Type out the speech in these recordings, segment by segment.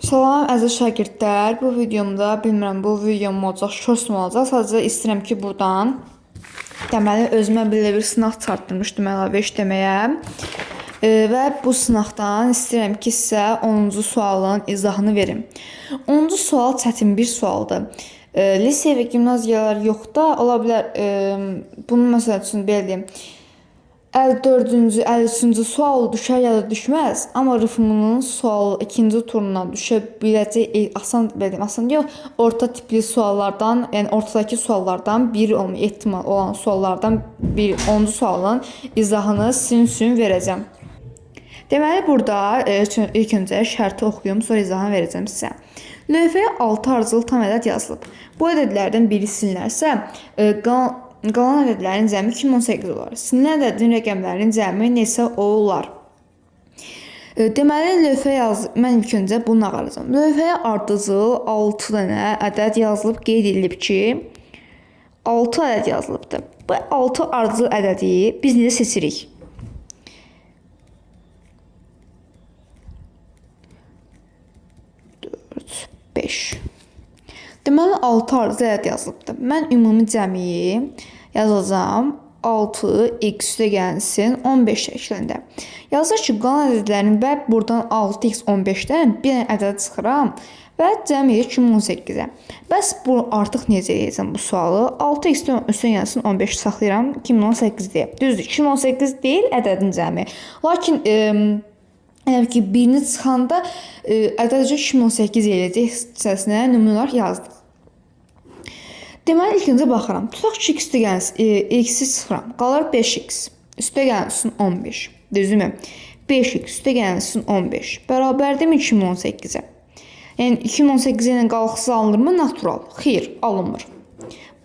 Salam əziz şagirdlər. Bu videomda bilmirəm bu videom olacaq, shorts mu olacaq. Sadəcə istəyirəm ki, buradan deməli özümə belə bir sınaq çartdırmışdım əlavə işləməyə. Və bu sınaqdan istəyirəm ki, sizə 10-cu sualın izahını verim. 10-cu sual çətin bir sualdır. Lisey və gimnaziyalar yox da ola bilər. Bunu məsəl üçün belə deyim. 54-cü, 53-cü sual düşər ya da düşməz. Amma rıfmının sualı ikinci turuna düşə biləcək asan, asan yox, orta tipli suallardan, yəni ortadakı suallardan biri olma ehtimal olan suallardan bir 10-cu sualın izahını sizin üçün verəcəm. Deməli burada ilk öncə şərti oxuyum, sonra izahını verəcəm sizə. Lövhəyə 6 ardıcıl tam ədəd yazılıb. Bu ədədlərdən biri silinərsə, qalan ədədlərin cəmi 2018 olar. Silinən ədədin rəqəmlərinin cəmi neçə olar? Deməli, mən ilk öncə bunu ağaracam. Lövhəyə ardıcıl 6 dənə ədəd yazılıb, qeyd edilib ki, 6 ədəd yazılıbdır. Bu 6 ardıcıl ədədi biz necə seçirik? 4, 5. Deməli, 6 ardıcıl ədəd yazılıbdır. Mən ümumi cəmiyi yazacağım 6x üstə gəlsin 15 şəklində. Yazır ki, qalan ədədlərin və buradan 6x 15-dən bir ədəd çıxıram və cəmi 2018-ə. Bəs bu artıq necə edəcəm bu sualı? 6x üstə gəlsin 15 saxlayıram 2018 deyə. Düzdür, 2018 deyil ədədin cəmi. Lakin əgər ki, birini çıxanda ədədcə 2018 eləyəcək hissəsinə nümunələr yazdım. Deməli, ilk öncə baxıram. Tutaq ki, x üstə gəlsin, x-i çıxıram. Qalır 5x. Üstə gəlsin 15. Düzdürmü? 5x üstə gəlsin 15. Bərabərdirmi 2018-ə? Yəni, 2018 ilə qalxısı alınırmı? Natural. Xeyr, alınmır.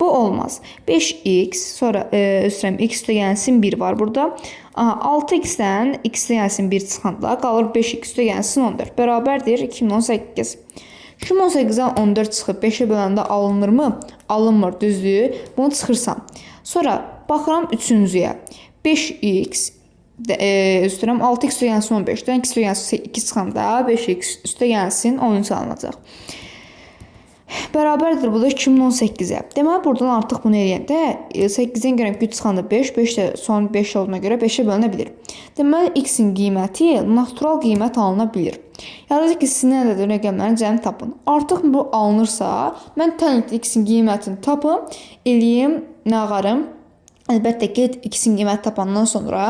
Bu olmaz. 5x, sonra x üstə gəlsin 1 var burada. 6x-dən x üstə gəlsin 1 çıxanda qalır 5x üstə gəlsin 14. Bərabərdir 2018. 2018-dən 14 çıxıb 5-ə böləndə alınırmı? Alınmır, düzdür. Bunu çıxırsam. Sonra baxıram 3-cüyə. 5x üstürəm 6x üstə gəlsin 15-dən x üstə gəlsin 2 çıxanda 5x üstə gəlsin 13 alınacaq. Bərabərdir bu da 2018-ə. Deməli, buradan artıq bunu eləyəndə 8-dən görəm ki, 3 çıxanda 5, 5 də son 5 olduğuna görə 5-ə bölünə bilir. Deməli, x-in qiyməti natural qiymət alına bilir. Yazır ki, sizin ədədin rəqəmlərin cəmi tapın. Artıq bu alınırsa, mən tənlikdə x-in qiymətini tapım, eləyim, nə ağarım? Əlbəttə ki, x-in qiyməti tapandan sonra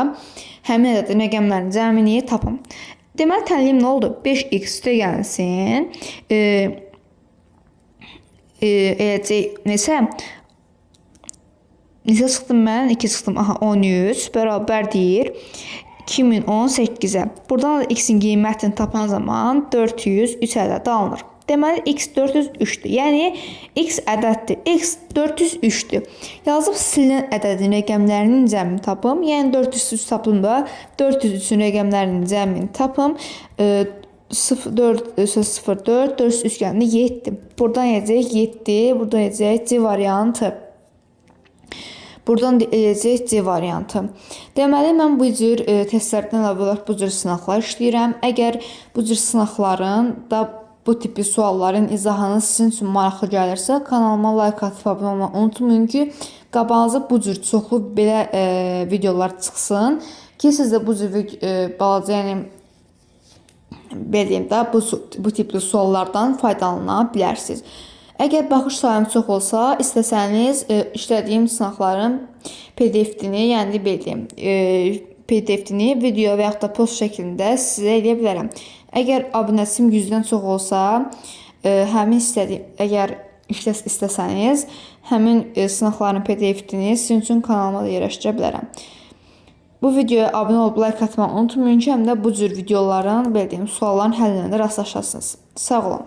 həmin ədədin rəqəmlərin cəmini tapım. Deməli, tənliyim nə oldu? 5x üstə gəlsin. Neçə çıxdım mən? 2 çıxdım. 13 bərabərdir 2018-ə. Buradan da x-in qiymətini tapan zaman 403 ədədi alınır. Deməli, x 403-dür. Yəni, x ədəddir. X 403-dür. Yazıb silinən ədədin rəqəmlərinin cəmini tapım. Yəni, 403 tapdım da 403-ün rəqəmlərinin cəmini tapım. 4 403 gəlində 7. Buradan yiyəcək 7, buradan yiyəcək C variantı. Buradan eləyəcək C variantı. Deməli, mən bu cür testlərdən əlavə olaraq bu cür sınaqlar işləyirəm. Əgər bu cür sınaqların da bu tipi sualların izahını sizin üçün maraqlı gəlirsə, kanalıma like atıb abunə olmayı unutmayın ki, qabağınıza bu cür çoxlu belə videolar çıxsın ki, siz də bu cür balaca, yəni belə deyim də, bu tipli suallardan faydalana bilərsiniz. Əgər baxış sayım çox olsa, istəsəniz işlədiyim sınaqların PDF-dini, yəni belə deyim, PDF-dini video və yaxud da post şəklində sizə eləyə bilərəm. Əgər abunəçim 100-dən çox olsa, əgər istəsəniz, həmin sınaqların PDF-dini sizin üçün kanalıma da yerləşdirə bilərəm. Bu videoya abunə olub like atmayı unutmayın ki, həm də bu cür videoların, belə deyim, sualların həllinə də rastlaşasınız. Sağ olun.